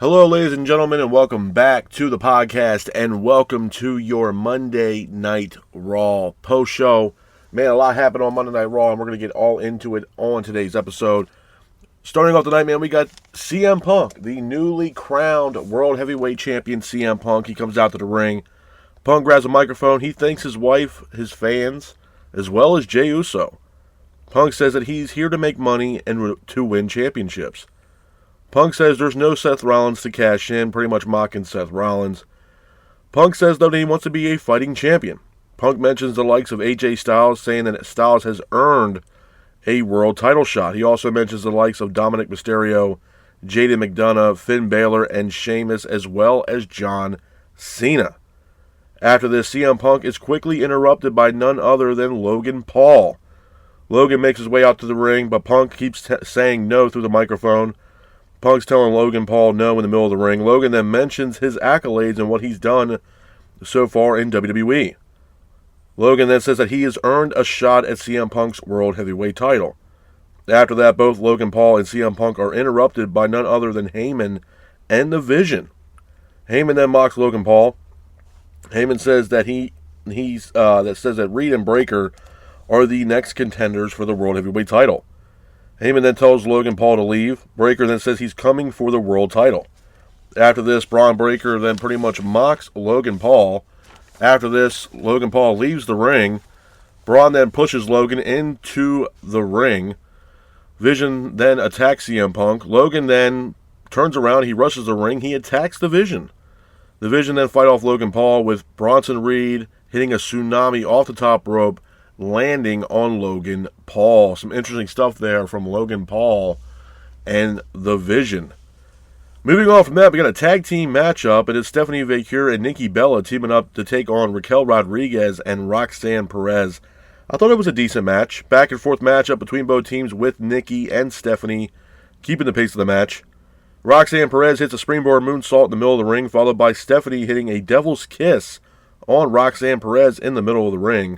Hello, ladies and gentlemen, and welcome back to the podcast, and welcome to your Monday Night Raw post-show. Man, a lot happened on Monday Night Raw, and we're going to get all into it on today's episode. Starting off tonight, man, we got CM Punk, the newly crowned World Heavyweight Champion CM Punk. He comes out to the ring. Punk grabs a microphone. He thanks his wife, his fans, as well as Jey Uso. Punk says that he's here to make money and to win championships. Punk says there's no Seth Rollins to cash in, pretty much mocking Seth Rollins. Punk says, though, that he wants to be a fighting champion. Punk mentions the likes of AJ Styles, saying that Styles has earned a world title shot. He also mentions the likes of Dominic Mysterio, Jaden McDonough, Finn Balor, and Sheamus, as well as John Cena. After this, CM Punk is quickly interrupted by none other than Logan Paul. Logan makes his way out to the ring, but Punk keeps saying no through the microphone. Punk's telling Logan Paul no in the middle of the ring. Logan then mentions his accolades and what he's done so far in WWE. Logan then says that he has earned a shot at CM Punk's World Heavyweight title. After that, both Logan Paul and CM Punk are interrupted by none other than Heyman and The Vision. Heyman then mocks Logan Paul. Heyman says that says that Reed and Breakker are the next contenders for the World Heavyweight title. Heyman then tells Logan Paul to leave. Breakker then says he's coming for the world title. After this, Braun Breakker then pretty much mocks Logan Paul. After this, Logan Paul leaves the ring. Braun then pushes Logan into the ring. Vision then attacks CM Punk. Logan then turns around. He rushes the ring. He attacks the Vision. The Vision then fight off Logan Paul with Bronson Reed hitting a tsunami off the top rope, landing on Logan Paul. Some interesting stuff there from Logan Paul and The Vision. Moving on from that, we got a tag team matchup, and it's Stephanie Vaquer and Nikki Bella teaming up to take on Raquel Rodriguez and Roxanne Perez. I thought it was a decent match. Back and forth matchup between both teams with Nikki and Stephanie keeping the pace of the match. Roxanne Perez hits a springboard moonsault in the middle of the ring, followed by Stephanie hitting a devil's kiss on Roxanne Perez in the middle of the ring.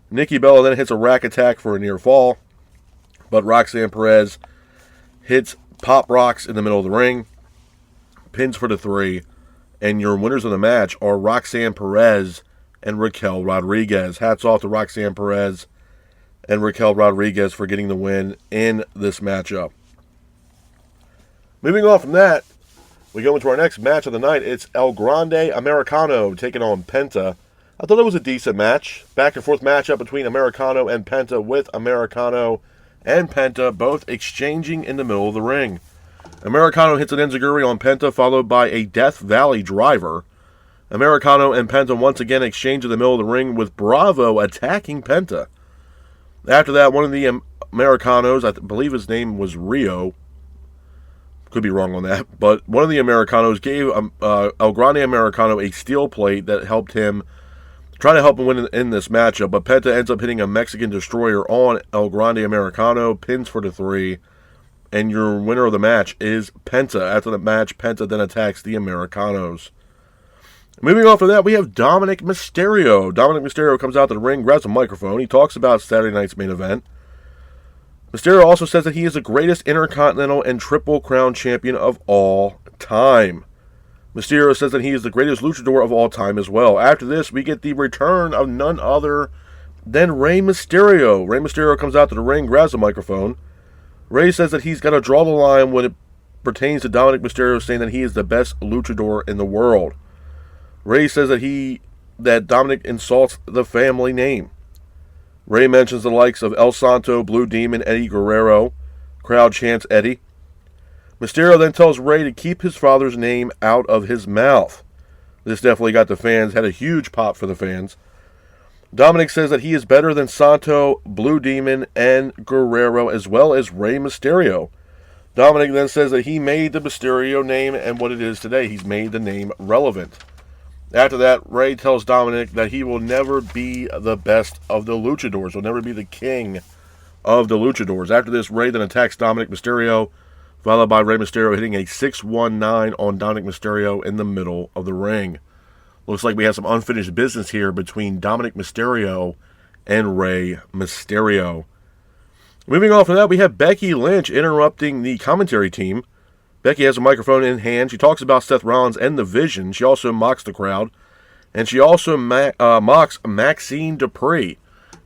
Nikki Bella then hits a rack attack for a near fall, but Roxanne Perez hits pop rocks in the middle of the ring, pins for the 3, and your winners of the match are Roxanne Perez and Raquel Rodriguez. Hats off to Roxanne Perez and Raquel Rodriguez for getting the win in this matchup. Moving on from that, we go into our next match of the night. It's El Grande Americano taking on Penta. I thought it was a decent match. Back and forth matchup between Americano and Penta, with Americano and Penta both exchanging in the middle of the ring. Americano hits an enziguri on Penta, followed by a Death Valley driver. Americano and Penta once again exchange in the middle of the ring, with Bravo attacking Penta. After that, one of the Americanos, I believe his name was Rio, could be wrong on that, but one of the Americanos gave El Grande Americano a steel plate that helped him trying to help him win in this matchup, but Penta ends up hitting a Mexican Destroyer on El Grande Americano, pins for the 3, and your winner of the match is Penta. After the match, Penta then attacks the Americanos. Moving on from that, we have Dominic Mysterio. Dominic Mysterio comes out to the ring, grabs a microphone. He talks about Saturday night's main event. Mysterio also says that he is the greatest Intercontinental and Triple Crown champion of all time. Mysterio says that he is the greatest luchador of all time as well. After this, we get the return of none other than Rey Mysterio. Rey Mysterio comes out to the ring, grabs a microphone. Rey says that he's got to draw the line when it pertains to Dominic Mysterio, saying that he is the best luchador in the world. Rey says that Dominic insults the family name. Rey mentions the likes of El Santo, Blue Demon, Eddie Guerrero. Crowd chants Eddie. Mysterio then tells Rey to keep his father's name out of his mouth. This definitely got the fans, had a huge pop for the fans. Dominic says that he is better than Santo, Blue Demon, and Guerrero, as well as Rey Mysterio. Dominic then says that he made the Mysterio name and what it is today. He's made the name relevant. After that, Rey tells Dominic that he will never be the best of the luchadors. He'll never be the king of the luchadors. After this, Rey then attacks Dominic Mysterio, followed by Rey Mysterio hitting a 619 on Dominic Mysterio in the middle of the ring. Looks like we have some unfinished business here between Dominic Mysterio and Rey Mysterio. Moving on from that, we have Becky Lynch interrupting the commentary team. Becky has a microphone in hand. She talks about Seth Rollins and the Vision. She also mocks the crowd. And she also mocks Maxine Dupree.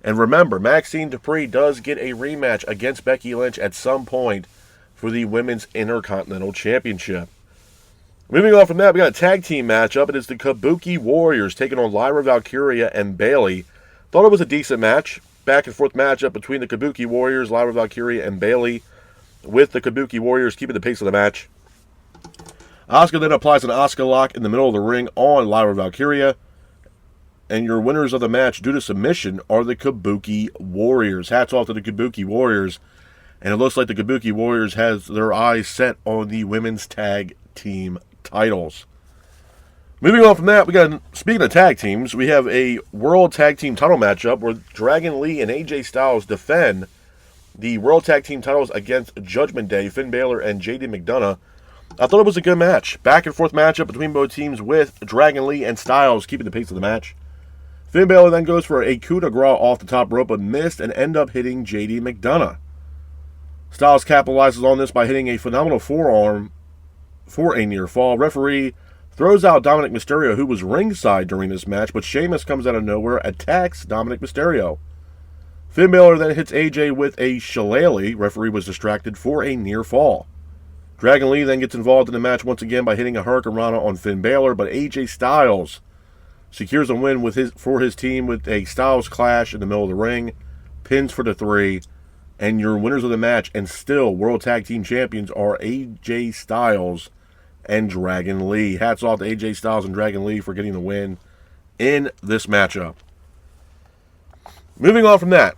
And remember, Maxine Dupree does get a rematch against Becky Lynch at some point for the Women's Intercontinental Championship. Moving on from that, we got a tag team matchup. It is the Kabuki Warriors taking on Lyra Valkyria and Bayley. Thought it was a decent match. Back and forth matchup between the Kabuki Warriors, Lyra Valkyria, and Bayley, with the Kabuki Warriors keeping the pace of the match. Asuka then applies an Asuka lock in the middle of the ring on Lyra Valkyria. And your winners of the match due to submission are the Kabuki Warriors. Hats off to the Kabuki Warriors. And it looks like the Kabuki Warriors has their eyes set on the women's tag team titles. Moving on from that, speaking of tag teams, we have a World Tag Team title matchup where Dragon Lee and AJ Styles defend the World Tag Team titles against Judgment Day, Finn Balor and JD McDonough. I thought it was a good match. Back and forth matchup between both teams with Dragon Lee and Styles keeping the pace of the match. Finn Balor then goes for a coup de grace off the top rope but missed and end up hitting JD McDonough. Styles capitalizes on this by hitting a phenomenal forearm for a near fall. Referee throws out Dominic Mysterio, who was ringside during this match, but Sheamus comes out of nowhere, attacks Dominic Mysterio. Finn Balor then hits AJ with a shillelagh. Referee was distracted for a near fall. Dragon Lee then gets involved in the match once again by hitting a Hurricane Rana on Finn Balor, but AJ Styles secures a win for his team with a Styles clash in the middle of the ring, pins for the 3, and your winners of the match and still World Tag Team Champions are AJ Styles and Dragon Lee. Hats off to AJ Styles and Dragon Lee for getting the win in this matchup. Moving on from that,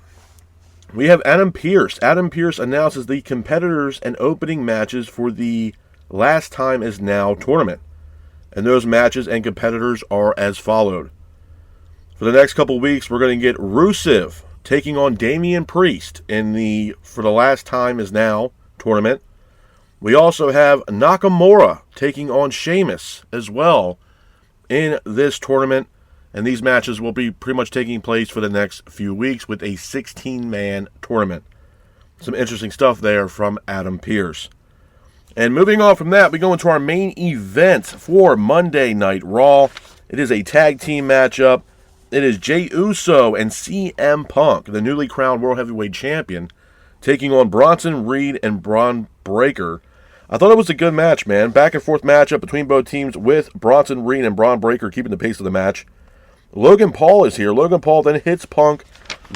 we have Adam Pearce. Adam Pearce announces the competitors and opening matches for the Last Time Is Now tournament. And those matches and competitors are as followed. For the next couple weeks, we're going to get Rusev taking on Damian Priest in the For the Last Time Is Now tournament. We also have Nakamura taking on Sheamus as well in this tournament. And these matches will be pretty much taking place for the next few weeks with a 16-man tournament. Some interesting stuff there from Adam Pearce. And moving on from that, we go into our main event for Monday Night Raw. It is a tag team matchup. It is Jey Uso and CM Punk, the newly crowned World Heavyweight Champion, taking on Bronson Reed and Braun Breaker. I thought it was a good match, man. Back and forth matchup between both teams with Bronson Reed and Braun Breaker keeping the pace of the match. Logan Paul is here. Logan Paul then hits Punk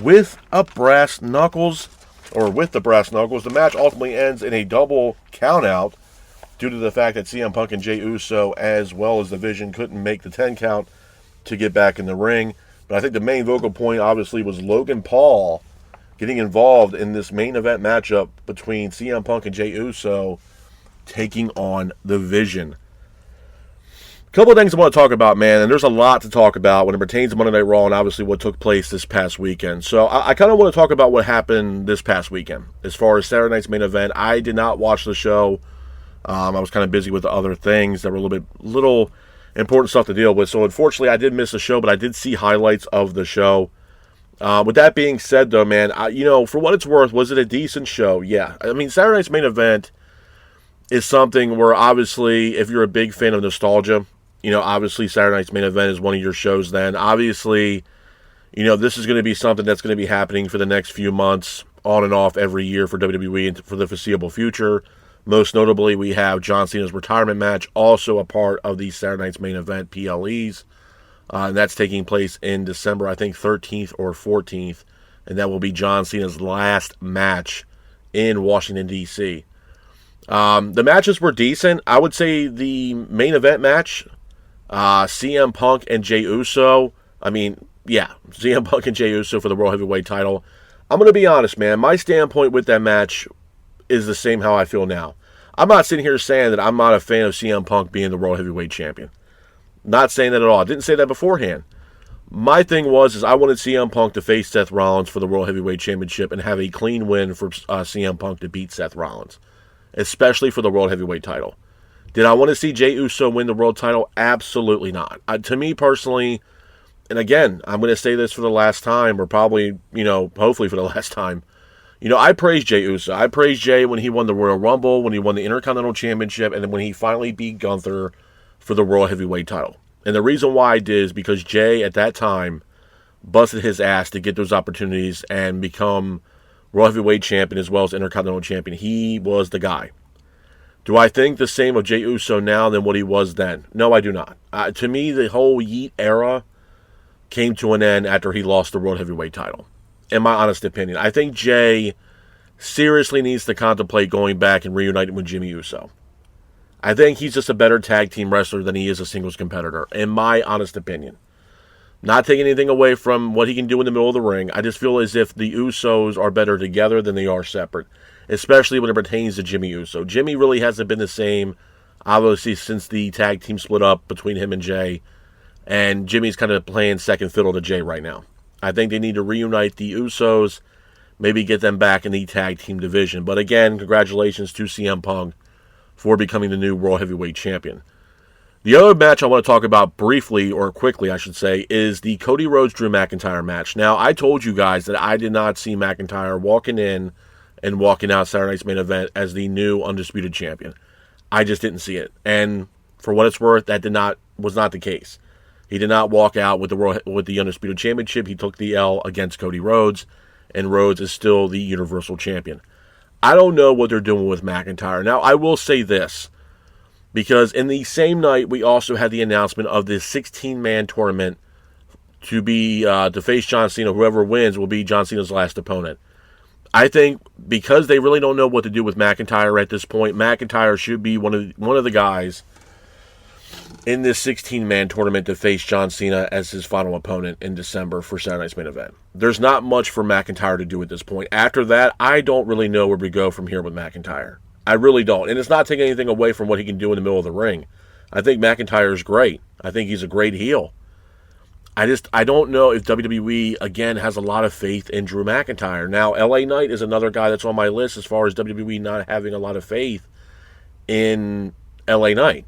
with the brass knuckles. The match ultimately ends in a double countout due to the fact that CM Punk and Jey Uso, as well as the Vision, couldn't make the 10 count to get back in the ring. But I think the main vocal point, obviously, was Logan Paul getting involved in this main event matchup between CM Punk and Jey Uso taking on the Vision. Couple of things I want to talk about, man, and there's a lot to talk about when it pertains to Monday Night Raw and obviously what took place this past weekend. So I kind of want to talk about what happened this past weekend. As far as Saturday night's main event, I did not watch the show. I was kind of busy with other things that were little important stuff to deal with. So unfortunately, I did miss the show, but I did see highlights of the show. With that being said, though, man, for what it's worth, was it a decent show? Yeah. I mean, Saturday night's main event is something where obviously, if you're a big fan of nostalgia, obviously Saturday night's main event is one of your shows then. Obviously, this is going to be something that's going to be happening for the next few months, on and off every year for WWE and for the foreseeable future. Most notably, we have John Cena's retirement match, also a part of the Saturday night's main event, PLEs. And that's taking place in December, I think, 13th or 14th. And that will be John Cena's last match in Washington, D.C. The matches were decent. I would say the main event match, CM Punk and Jey Uso. CM Punk and Jey Uso for the World Heavyweight title. I'm going to be honest, man. My standpoint with that match is the same how I feel now. I'm not sitting here saying that I'm not a fan of CM Punk being the World Heavyweight Champion. Not saying that at all. I didn't say that beforehand. My thing was I wanted CM Punk to face Seth Rollins for the World Heavyweight Championship and have a clean win for CM Punk to beat Seth Rollins, especially for the World Heavyweight title. Did I want to see Jey Uso win the world title? Absolutely not. To me personally, and again, I'm going to say this for the last time, or probably, hopefully for the last time, I praised Jey Uso. I praised Jey when he won the Royal Rumble, when he won the Intercontinental Championship, and then when he finally beat Gunther for the World Heavyweight title. And the reason why I did is because Jey, at that time, busted his ass to get those opportunities and become World Heavyweight Champion as well as Intercontinental Champion. He was the guy. Do I think the same of Jey Uso now than what he was then? No, I do not. To me, the whole Yeet era came to an end after he lost the World Heavyweight title, in my honest opinion. I think Jey seriously needs to contemplate going back and reuniting with Jimmy Uso. I think he's just a better tag team wrestler than he is a singles competitor, in my honest opinion. Not taking anything away from what he can do in the middle of the ring. I just feel as if the Usos are better together than they are separate, especially when it pertains to Jimmy Uso. Jimmy really hasn't been the same, obviously, since the tag team split up between him and Jey, and Jimmy's kind of playing second fiddle to Jey right now. I think they need to reunite the Usos, maybe get them back in the tag team division. But again, congratulations to CM Punk for becoming the new World Heavyweight Champion. The other match I want to talk about briefly, or quickly I should say, is the Cody Rhodes-Drew McIntyre match. Now, I told you guys that I did not see McIntyre walking in and walking out Saturday Night's Main Event as the new Undisputed Champion. I just didn't see it. And for what it's worth, that was not the case. He did not walk out with the Undisputed Championship. He took the L against Cody Rhodes, and Rhodes is still the Universal Champion. I don't know what they're doing with McIntyre. Now, I will say this, because in the same night, we also had the announcement of this 16-man tournament to face John Cena. Whoever wins will be John Cena's last opponent. I think because they really don't know what to do with McIntyre at this point, McIntyre should be one of the guys in this 16-man tournament to face John Cena as his final opponent in December for Saturday Night's Main Event. There's not much for McIntyre to do at this point. After that, I don't really know where we go from here with McIntyre. I really don't. And it's not taking anything away from what he can do in the middle of the ring. I think McIntyre is great. I think he's a great heel. I don't know if WWE, again, has a lot of faith in Drew McIntyre. Now, LA Knight is another guy that's on my list as far as WWE not having a lot of faith in LA Knight.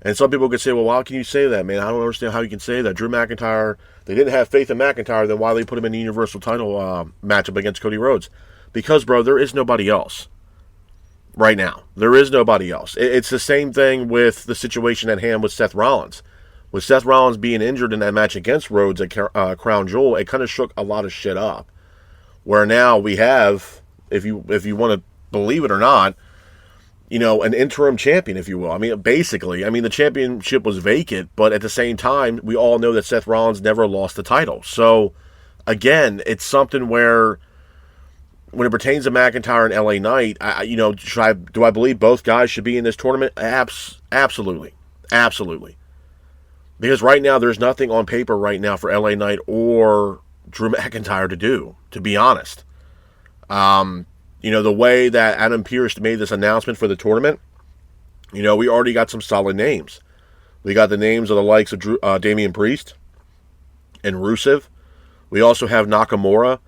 And some people could say, well, how can you say that, man? I don't understand how you can say that. Drew McIntyre, they didn't have faith in McIntyre, then why they put him in the Universal title matchup against Cody Rhodes? Because, bro, there is nobody else right now. There is nobody else. It's the same thing with the situation at hand with Seth Rollins. With Seth Rollins being injured in that match against Rhodes at Crown Jewel, it kind of shook a lot of shit up. Where now we have, if you want to believe it or not, an interim champion, if you will. I mean, basically, the championship was vacant, but at the same time, we all know that Seth Rollins never lost the title. So, again, it's something where, when it pertains to McIntyre and LA Knight, do I believe both guys should be in this tournament? Absolutely. Absolutely. Because right now, there's nothing on paper right now for LA Knight or Drew McIntyre to do, to be honest. The way that Adam Pearce made this announcement for the tournament, we already got some solid names. We got the names of the likes of Damian Priest and Rusev. We also have Nakamura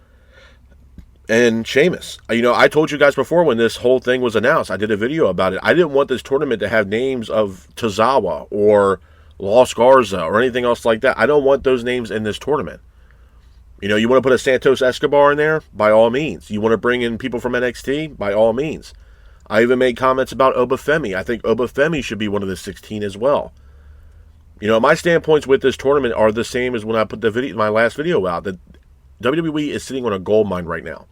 and Sheamus. I told you guys before when this whole thing was announced, I did a video about it. I didn't want this tournament to have names of Tozawa or Los Garza or anything else like that. I don't want those names in this tournament. You want to put a Santos Escobar in there? By all means. You want to bring in people from NXT? By all means. I even made comments about Obafemi. I think Obafemi should be one of the 16 as well. My standpoints with this tournament are the same as when I put my last video out. That WWE is sitting on a gold mine right now.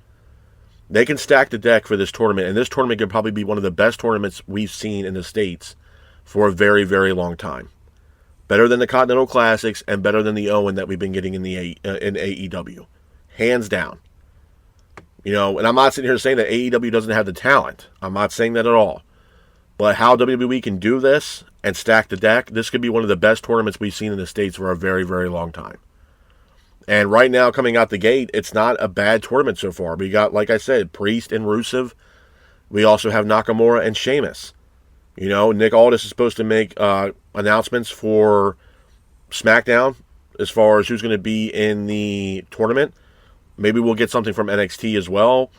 They can stack the deck for this tournament, and this tournament could probably be one of the best tournaments we've seen in the States for a very, very long time. Better than the Continental Classics and better than the Owen that we've been getting in AEW. Hands down. And I'm not sitting here saying that AEW doesn't have the talent. I'm not saying that at all. But how WWE can do this and stack the deck, this could be one of the best tournaments we've seen in the States for a very, very long time. And right now, coming out the gate, it's not a bad tournament so far. We got, like I said, Priest and Rusev. We also have Nakamura and Sheamus. Nick Aldis is supposed to make announcements for SmackDown as far as who's going to be in the tournament. Maybe we'll get something from NXT as well.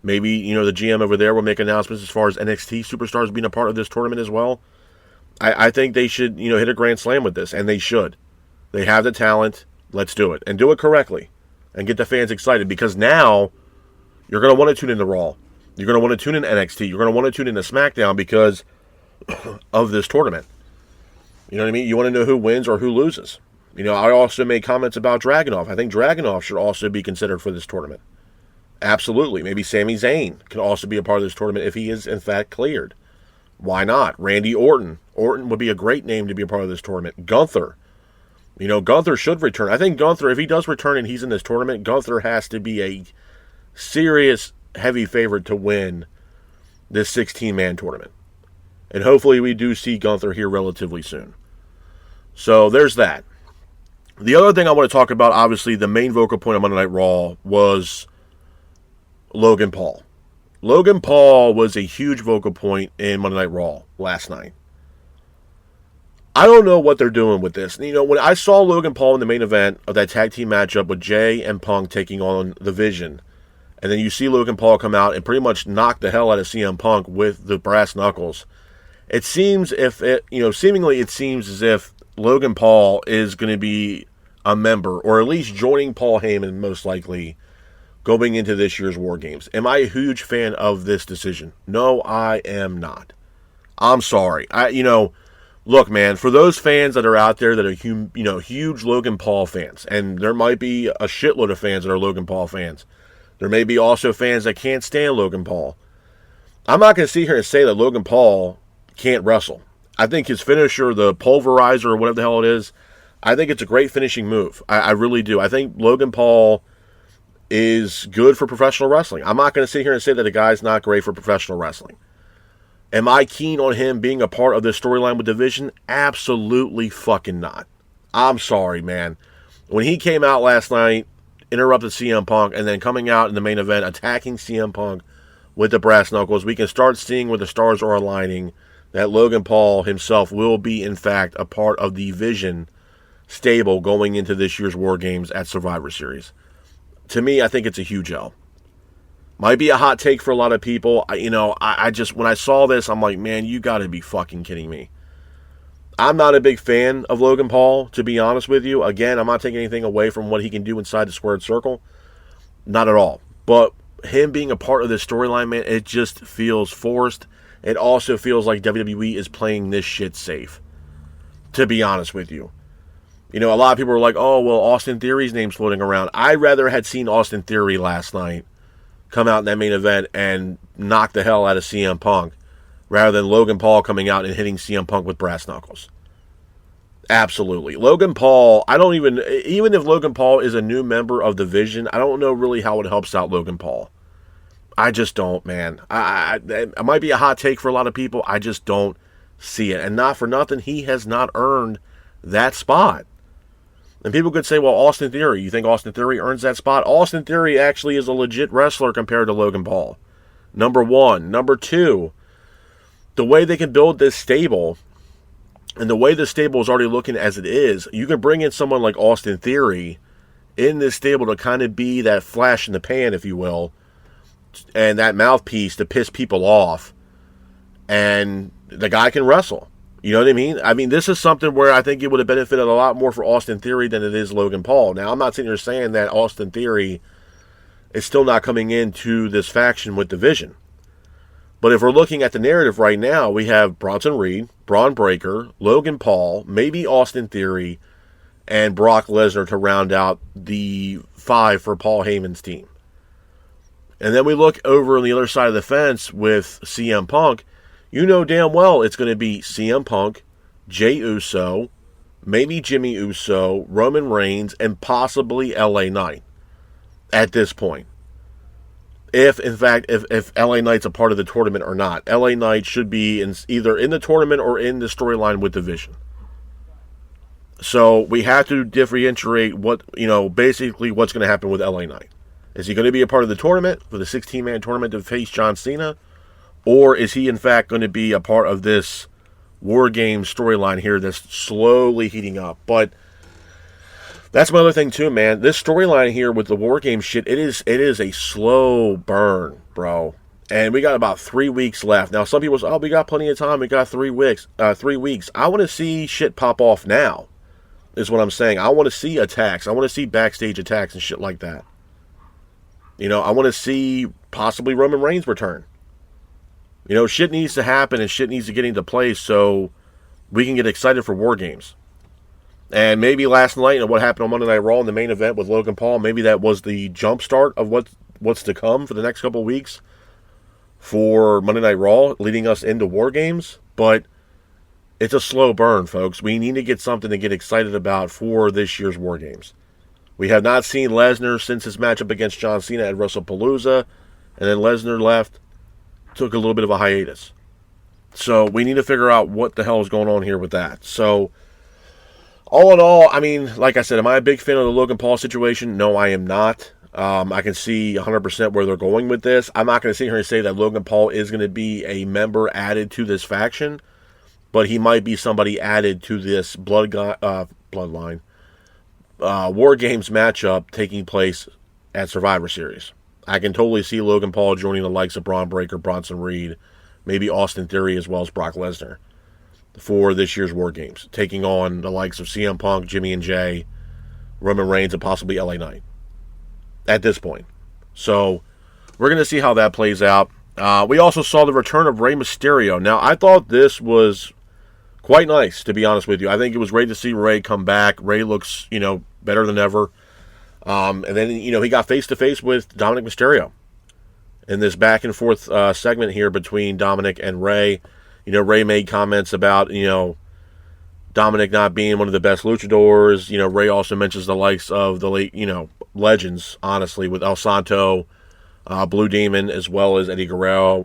Maybe, the GM over there will make announcements as far as NXT superstars being a part of this tournament as well. I think they should, hit a grand slam with this, and they should. They have the talent. Let's do it. And do it correctly. And get the fans excited. Because now, You're going to want to tune into Raw. You're going to want to tune in NXT. You're going to want to tune into SmackDown because of this tournament. You know what I mean? You want to know who wins or who loses. You know, I also made comments about Dragunov. I think Dragunov should also be considered for this tournament. Absolutely. Maybe Sami Zayn can also be a part of this tournament if he is, in fact, cleared. Why not? Randy Orton. Orton would be a great name to be a part of this tournament. Gunther. You know, Gunther should return. I think Gunther, if he does return and he's in this tournament, Gunther has to be a serious, heavy favorite to win this 16-man tournament. And hopefully we do see Gunther here relatively soon. So there's that. The other thing I want to talk about, obviously, the main vocal point of Monday Night Raw was Logan Paul. Logan Paul was a huge vocal point in Monday Night Raw last night. I don't know what they're doing with this. You know, when I saw Logan Paul in the main event of that tag team matchup with Jay and Punk taking on The Vision, and then you see Logan Paul come out and pretty much knock the hell out of CM Punk with the brass knuckles, seemingly it seems as if Logan Paul is going to be a member, or at least joining Paul Heyman most likely, going into this year's War Games. Am I a huge fan of this decision? No, I am not. I'm sorry. Look, man, for those fans that are out there that are huge Logan Paul fans, and there might be a shitload of fans that are Logan Paul fans. There may be also fans that can't stand Logan Paul. I'm not going to sit here and say that Logan Paul can't wrestle. I think his finisher, the pulverizer or whatever the hell it is, I think it's a great finishing move. I really do. I think Logan Paul is good for professional wrestling. I'm not going to sit here and say that the guy's not great for professional wrestling. Am I keen on him being a part of this storyline with Division? Absolutely fucking not. I'm sorry, man. When he came out last night, interrupted CM Punk, and then coming out in the main event, attacking CM Punk with the brass knuckles, we can start seeing where the stars are aligning, that Logan Paul himself will be, in fact, a part of the Vision stable going into this year's War Games at Survivor Series. To me, I think it's a huge L. Might be a hot take for a lot of people. I just, when I saw this, I'm like, man, you got to be fucking kidding me. I'm not a big fan of Logan Paul, to be honest with you. Again, I'm not taking anything away from what he can do inside the squared circle. Not at all. But him being a part of this storyline, man, it just feels forced. It also feels like WWE is playing this shit safe, to be honest with you. You know, a lot of people are like, oh, well, Austin Theory's name's floating around. I'd rather had seen Austin Theory last night come out in that main event and knock the hell out of CM Punk rather than Logan Paul coming out and hitting CM Punk with brass knuckles. Absolutely. Logan Paul, even if Logan Paul is a new member of the Vision, I don't know really how it helps out Logan Paul. I just don't, man. It might be a hot take for a lot of people. I just don't see it. And not for nothing, he has not earned that spot. And people could say, well, Austin Theory, you think Austin Theory earns that spot? Austin Theory actually is a legit wrestler compared to Logan Paul. Number one. Number two, the way they can build this stable, and the way the stable is already looking as it is, you can bring in someone like Austin Theory in this stable to kind of be that flash in the pan, if you will, and that mouthpiece to piss people off. And the guy can wrestle. You know what I mean? I mean, this is something where I think it would have benefited a lot more for Austin Theory than it is Logan Paul. Now, I'm not sitting here saying that Austin Theory is still not coming into this faction with Division. But if we're looking at the narrative right now, we have Bronson Reed, Braun Breaker, Logan Paul, maybe Austin Theory, and Brock Lesnar to round out the 5 for Paul Heyman's team. And then we look over on the other side of the fence with CM Punk. You know damn well it's going to be CM Punk, Jey Uso, maybe Jimmy Uso, Roman Reigns, and possibly LA Knight at this point. If LA Knight's a part of the tournament or not. LA Knight should be either in the tournament or in the storyline with Division. So we have to differentiate basically what's going to happen with LA Knight. Is he going to be a part of the tournament, for the 16-man tournament to face John Cena? Or is he, in fact, going to be a part of this War Games storyline here that's slowly heating up? But that's my other thing, too, man. This storyline here with the War Games shit, it is a slow burn, bro. And we got about 3 weeks left. Now, some people say, oh, we got plenty of time. We got 3 weeks. 3 weeks. I want to see shit pop off now, is what I'm saying. I want to see attacks. I want to see backstage attacks and shit like that. I want to see possibly Roman Reigns return. Shit needs to happen and shit needs to get into place so we can get excited for War Games. And maybe last night and what happened on Monday Night Raw in the main event with Logan Paul, maybe that was the jump start of what's to come for the next couple of weeks for Monday Night Raw, leading us into War Games. But it's a slow burn, folks. We need to get something to get excited about for this year's War Games. We have not seen Lesnar since his matchup against John Cena at WrestlePalooza, and then Lesnar left, took a little bit of a hiatus. So we need to figure out what the hell is going on here with that. So all in all, I mean, like I said, am I a big fan of the Logan Paul situation? No, I am not. I can see 100% where they're going with this. I'm not going to sit here and say that Logan Paul is going to be a member added to this faction, but he might be somebody added to this bloodline War Games matchup taking place at Survivor Series. I can totally see Logan Paul joining the likes of Braun Breaker, Bronson Reed, maybe Austin Theory, as well as Brock Lesnar for this year's War Games, taking on the likes of CM Punk, Jimmy and Jay, Roman Reigns, and possibly LA Knight at this point. So we're going to see how that plays out. We also saw the return of Rey Mysterio. Now, I thought this was quite nice, to be honest with you. I think it was great to see Rey come back. Rey looks, better than ever. And then, he got face-to-face with Dominic Mysterio in this back-and-forth segment here between Dominic and Rey. Rey made comments about, Dominic not being one of the best luchadors. Rey also mentions the likes of the late, legends, honestly, with El Santo, Blue Demon, as well as Eddie Guerrero.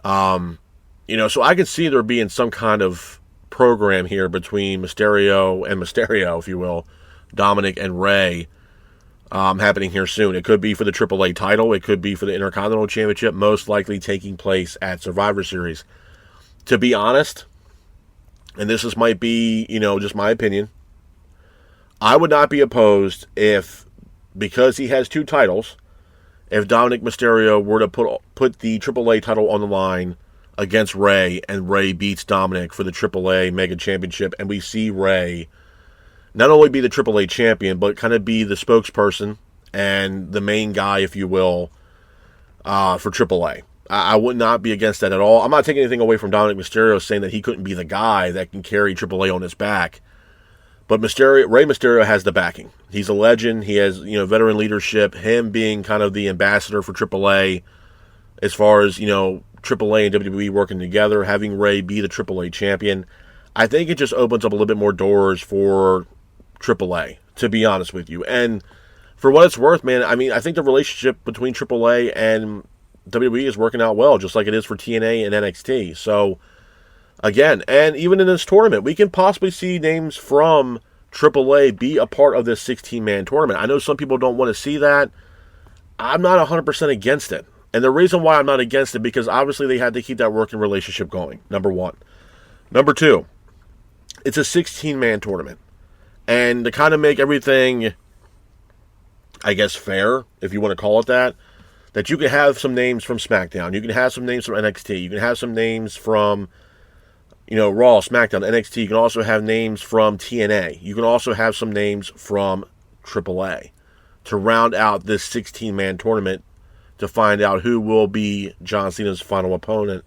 So I can see there being some kind of program here between Mysterio and Mysterio, if you will, Dominic and Rey, happening here soon. It could be for the AAA title. It could be for the Intercontinental Championship, most likely taking place at Survivor Series. To be honest, and this might be, just my opinion, I would not be opposed if, because he has two titles, if Dominic Mysterio were to put the AAA title on the line against Rey, and Rey beats Dominic for the AAA Mega Championship, and we see Rey not only be the AAA champion, but kind of be the spokesperson and the main guy, if you will, for AAA. I would not be against that at all. I'm not taking anything away from Dominic Mysterio saying that he couldn't be the guy that can carry AAA on his back. But Rey Mysterio has the backing. He's a legend. He has, veteran leadership. Him being kind of the ambassador for AAA as far as, AAA and WWE working together, having Rey be the AAA champion, I think it just opens up a little bit more doors for AAA, to be honest with you. And for what it's worth, man, I mean, I think the relationship between AAA and WWE is working out well, just like it is for TNA and NXT. So, again, and even in this tournament, we can possibly see names from AAA be a part of this 16-man tournament. I know some people don't want to see that. I'm not 100% against it. And the reason why I'm not against it, because obviously they had to keep that working relationship going, number one. Number two, it's a 16-man tournament. And to kind of make everything, I guess, fair, if you want to call it that you can have some names from SmackDown, you can have some names from NXT, you can have some names from, Raw, SmackDown, NXT, you can also have names from TNA, you can also have some names from AAA to round out this 16-man tournament to find out who will be John Cena's final opponent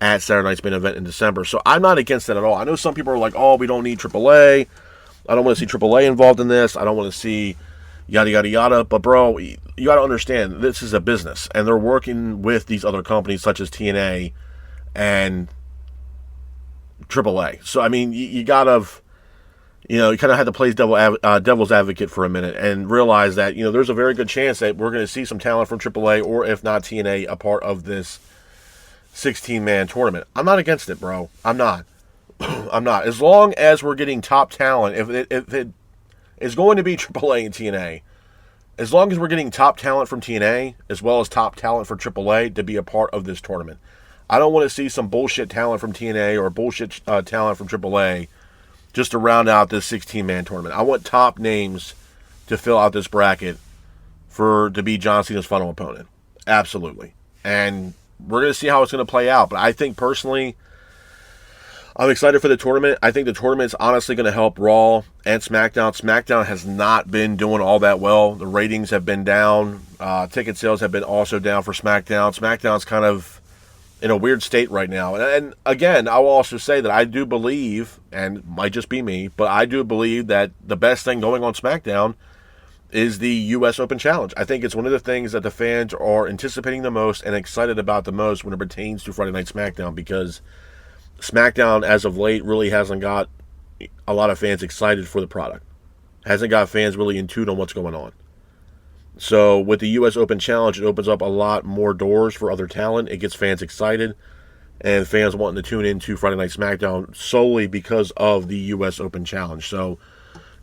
at Saturday Night's Main Event in December. So I'm not against that at all. I know some people are like, oh, we don't need AAA. I don't want to see AAA involved in this. I don't want to see yada, yada, yada. But, bro, you got to understand, this is a business. And they're working with these other companies such as TNA and AAA. So, I mean, you got to, you kind of have to play devil's advocate for a minute and realize that, there's a very good chance that we're going to see some talent from AAA or, if not TNA, a part of this 16-man tournament. I'm not against it, bro. I'm not. I'm not. As long as we're getting top talent, if it is going to be AAA and TNA, as long as we're getting top talent from TNA as well as top talent for AAA to be a part of this tournament. I don't want to see some bullshit talent from TNA or bullshit talent from AAA just to round out this 16-man tournament. I want top names to fill out this bracket to be John Cena's final opponent. Absolutely. And we're going to see how it's going to play out. But I think personally, I'm excited for the tournament. I think the tournament's honestly going to help Raw and SmackDown. SmackDown has not been doing all that well. The ratings have been down. Ticket sales have been also down for SmackDown. SmackDown's kind of in a weird state right now. And again, I will also say that I do believe, and it might just be me, but I do believe that the best thing going on SmackDown is the U.S. Open Challenge. I think it's one of the things that the fans are anticipating the most and excited about the most when it pertains to Friday Night SmackDown, because SmackDown, as of late, really hasn't got a lot of fans excited for the product. Hasn't got fans really in tune on what's going on. So with the U.S. Open Challenge, it opens up a lot more doors for other talent. It gets fans excited, and fans wanting to tune into Friday Night SmackDown solely because of the U.S. Open Challenge. So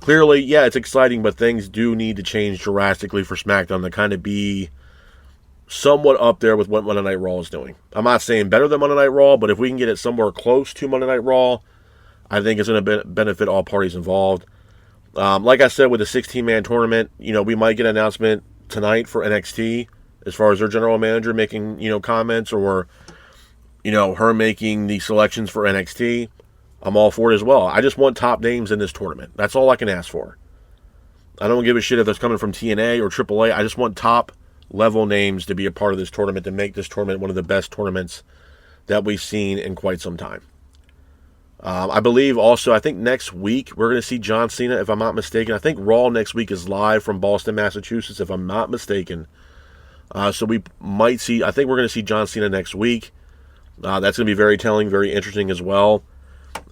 clearly, yeah, it's exciting, but things do need to change drastically for SmackDown to kind of be somewhat up there with what Monday Night Raw is doing. I'm not saying better than Monday Night Raw, but if we can get it somewhere close to Monday Night Raw, I think it's going to benefit all parties involved. Like I said, with the 16-man tournament, we might get an announcement tonight for NXT as far as their general manager making, comments, or, her making the selections for NXT. I'm all for it as well. I just want top names in this tournament. That's all I can ask for. I don't give a shit if that's coming from TNA or AAA. I just want top level names to be a part of this tournament, to make this tournament one of the best tournaments that we've seen in quite some time. I believe also, I think next week we're going to see John Cena, if I'm not mistaken. I think Raw next week is live from Boston, Massachusetts, if I'm not mistaken. So we might see, I think we're going to see John Cena next week. That's going to be very telling, very interesting as well.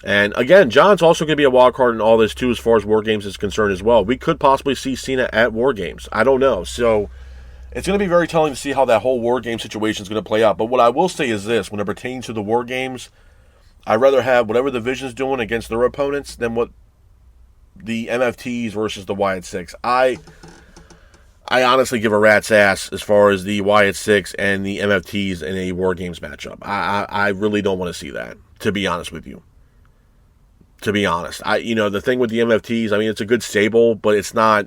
And again, John's also going to be a wild card in all this too, as far as War Games is concerned as well. We could possibly see Cena at War Games. I don't know. So it's going to be very telling to see how that whole War Game situation is going to play out. But what I will say is this: when it pertains to the War Games, I'd rather have whatever the Vision's doing against their opponents than what the MFTs versus the Wyatt Six. I honestly give a rat's ass as far as the Wyatt Six and the MFTs in a War Games matchup. I really don't want to see that, to be honest with you. To be honest, the thing with the MFTs, I mean, it's a good stable, but it's not.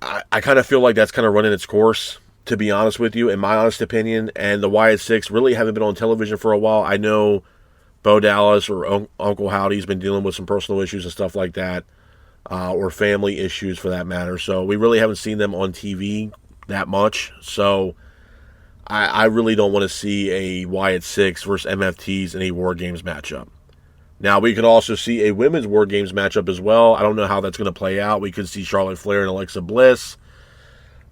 I kind of feel like that's kind of running its course, to be honest with you, in my honest opinion. And the Wyatt Six really haven't been on television for a while. I know Bo Dallas or Uncle Howdy's been dealing with some personal issues and stuff like that, or family issues for that matter. So we really haven't seen them on TV that much. So I really don't want to see a Wyatt Six versus MFTs in a War Games matchup. Now, we could also see a women's War Games matchup as well. I don't know how that's going to play out. We could see Charlotte Flair and Alexa Bliss.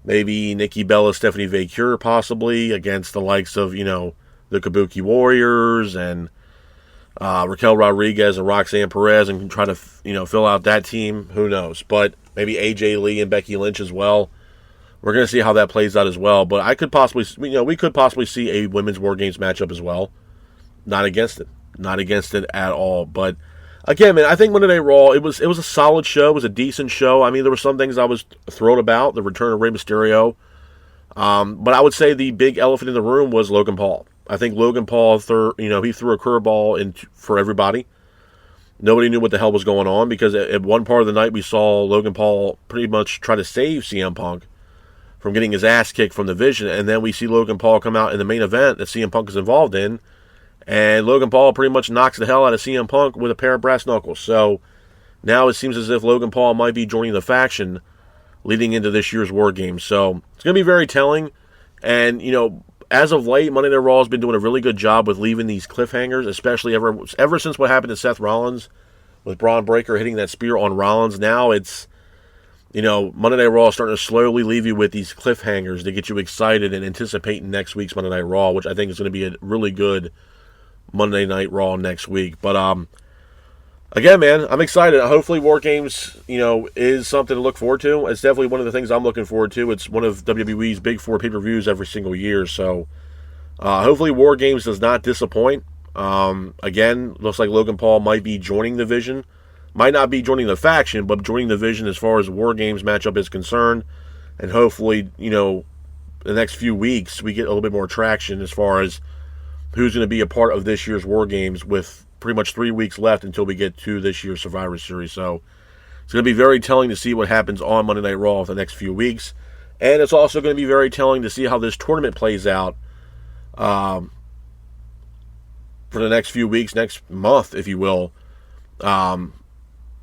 Maybe Nikki Bella, Stephanie Vaquer possibly against the likes of, the Kabuki Warriors and Raquel Rodriguez and Roxanne Perez, and try to, fill out that team. Who knows? But maybe AJ Lee and Becky Lynch as well. We're going to see how that plays out as well. But we could possibly see a women's War Games matchup as well. Not against it. Not against it at all. But again, man, I think Monday Night Raw, it was a solid show. It was a decent show. I mean, there were some things I was thrilled about. The return of Rey Mysterio. But I would say the big elephant in the room was Logan Paul. I think Logan Paul, he threw a curveball for everybody. Nobody knew what the hell was going on, because at one part of the night we saw Logan Paul pretty much try to save CM Punk from getting his ass kicked from the Vision, and then we see Logan Paul come out in the main event that CM Punk is involved in, and Logan Paul pretty much knocks the hell out of CM Punk with a pair of brass knuckles. So now it seems as if Logan Paul might be joining the faction leading into this year's War Games. So it's going to be very telling. And, as of late, Monday Night Raw has been doing a really good job with leaving these cliffhangers, especially ever since what happened to Seth Rollins with Braun Breaker hitting that spear on Rollins. Now it's, Monday Night Raw is starting to slowly leave you with these cliffhangers to get you excited and anticipating next week's Monday Night Raw, which I think is going to be a really good Monday Night Raw next week. But again, man, I'm excited. Hopefully War Games, is something to look forward to. It's definitely one of the things I'm looking forward to. It's one of WWE's big 4 pay-per-views every single year. So hopefully War Games does not disappoint. Again, looks like Logan Paul might be joining the Vision. Might not be joining the faction, but joining the Vision as far as War Games matchup is concerned. And hopefully, the next few weeks we get a little bit more traction as far as who's going to be a part of this year's War Games, with pretty much 3 weeks left until we get to this year's Survivor Series. So it's going to be very telling to see what happens on Monday Night Raw for the next few weeks. And it's also going to be very telling to see how this tournament plays out for for the next few weeks, next month, if you will,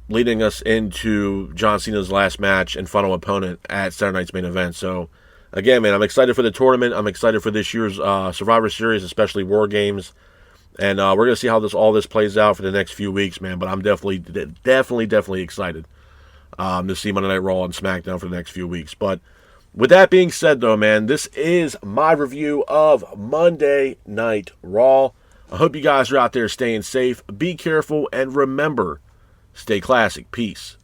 leading us into John Cena's last match and final opponent at Saturday night's main event. So, again, man, I'm excited for the tournament. I'm excited for this year's Survivor Series, especially War Games. And we're going to see how all this plays out for the next few weeks, man. But I'm definitely excited to see Monday Night Raw and SmackDown for the next few weeks. But with that being said, though, man, this is my review of Monday Night Raw. I hope you guys are out there staying safe. Be careful, and remember, stay classic. Peace.